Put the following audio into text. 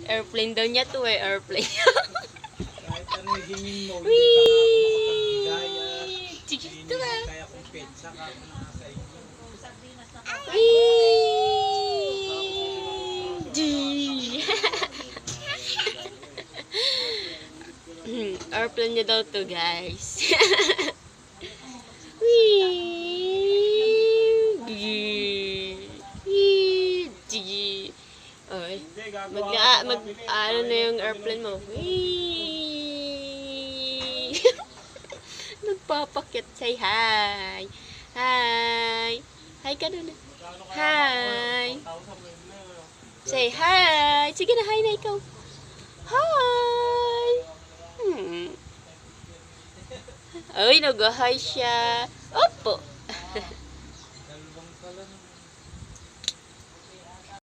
Airplane daw niya to eh, airplane. Kahit ano yung hingin mo, hindi pa nga ako Whee! makapagbigay. Sige, Hindi ito ba? kaya kung petsa ka kung nasa inyo. Airplane niya daw to, guys. Oy, ano na yung airplane mo? Nagpapakit. Say hi. Hi. Hi ka doon. Hi. Say hi. Sige na, hi na ikaw. Hi. Ay, nag-hi siya.